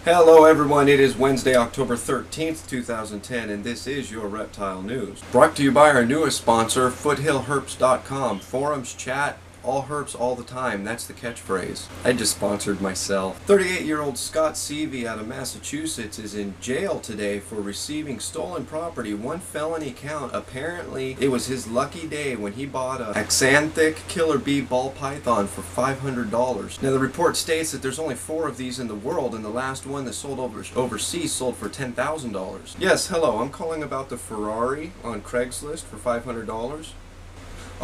Hello everyone, it is Wednesday, October 13th, 2010, and this is your Reptile News. Brought to you by our newest sponsor, FoothillHerps.com. Forums, chat, all herps all the time. That's the catchphrase. I just sponsored myself. 38-year-old Scott Seavey out of Massachusetts is in jail today for receiving stolen property. One felony count. Apparently, it was his lucky day when he bought a axanthic killer bee ball python for $500. Now, the report states that there's only 4 of these in the world, and the last one that sold overseas sold for $10,000. Yes, hello. I'm calling about the Ferrari on Craigslist for $500.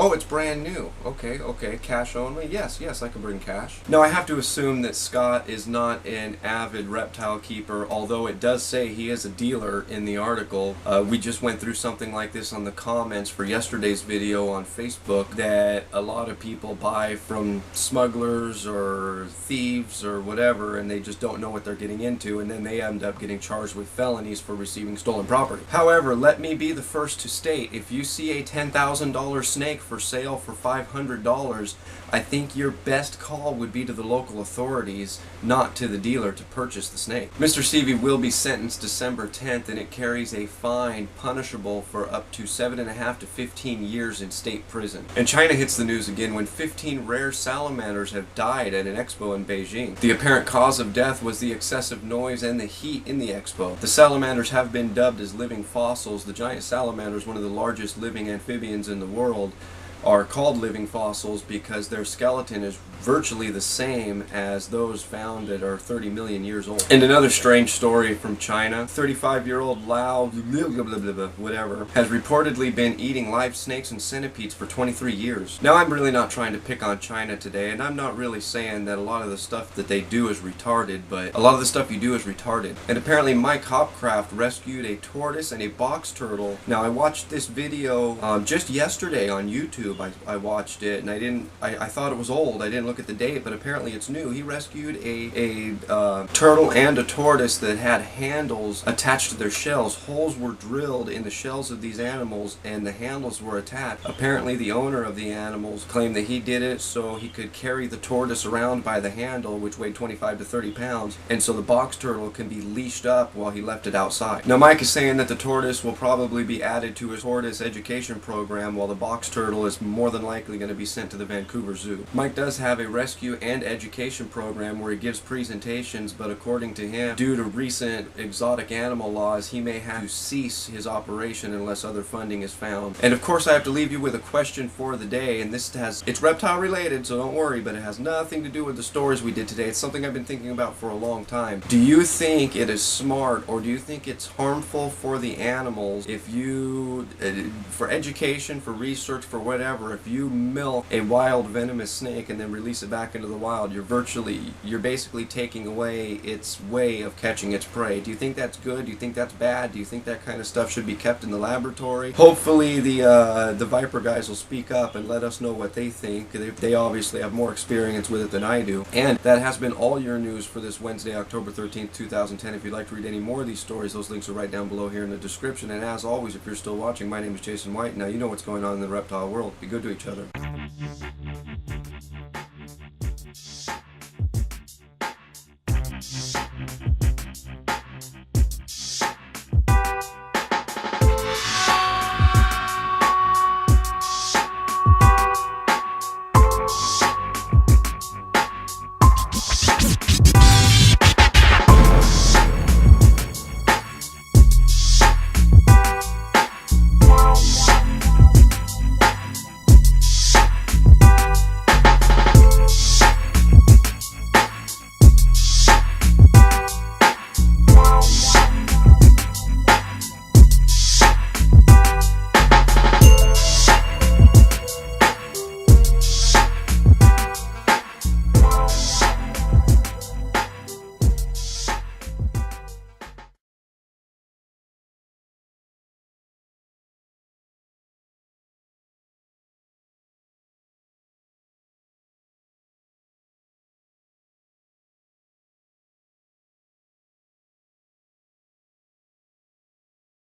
Oh, it's brand new. Okay. Cash only? Yes, I can bring cash. Now, I have to assume that Scott is not an avid reptile keeper, although it does say he is a dealer in the article. We just went through something like this on the comments for yesterday's video on Facebook, that a lot of people buy from smugglers or thieves or whatever, and they just don't know what they're getting into, and then they end up getting charged with felonies for receiving stolen property. However, let me be the first to state, if you see a $10,000 snake for sale for $500, I think your best call would be to the local authorities, not to the dealer, to purchase the snake. Mr. Seavey will be sentenced December 10th, and it carries a fine punishable for up to 7.5 to 15 years in state prison. And China hits the news again when 15 rare salamanders have died at an expo in Beijing. The apparent cause of death was the excessive noise and the heat in the expo. The salamanders have been dubbed as living fossils. The giant salamanders, one of the largest living amphibians in the world, are called living fossils because their skeleton is virtually the same as those found that are 30 million years old. And another strange story from China, 35-year-old Lao whatever has reportedly been eating live snakes and centipedes for 23 years. Now, I'm really not trying to pick on China today, and I'm not really saying that a lot of the stuff that they do is retarded, but a lot of the stuff you do is retarded. And apparently Mike Hopcraft rescued a tortoise and a box turtle. Now, I watched this video just yesterday on YouTube. I watched it, and I thought it was old. I didn't look at the date, but apparently it's new. He rescued a turtle and a tortoise that had handles attached to their shells. Holes were drilled in the shells of these animals, and the handles were attached. Apparently the owner of the animals claimed that he did it so he could carry the tortoise around by the handle, which weighed 25 to 30 pounds, and so the box turtle can be leashed up while he left it outside. Now, Mike is saying that the tortoise will probably be added to his tortoise education program, while the box turtle is more than likely going to be sent to the Vancouver Zoo. Mike does have a rescue and education program where he gives presentations, but according to him, due to recent exotic animal laws, he may have to cease his operation unless other funding is found. And of course, I have to leave you with a question for the day, and it's reptile related, so don't worry, but it has nothing to do with the stories we did today. It's something I've been thinking about for a long time. Do you think it is smart, or do you think it's harmful for the animals if you, for education, for research, for whatever, if you milk a wild venomous snake and then release it back into the wild, you're basically taking away its way of catching its prey? Do you think that's good? Do you think that's bad? Do you think that kind of stuff should be kept in the laboratory? Hopefully the Viper guys will speak up and let us know what they think. They obviously have more experience with it than I do. And that has been all your news for this Wednesday, October 13th, 2010. If you'd like to read any more of these stories, those links are right down below here in the description. And as always, if you're still watching, my name is Jason White. Now you know what's going on in the reptile world. Be good to each other.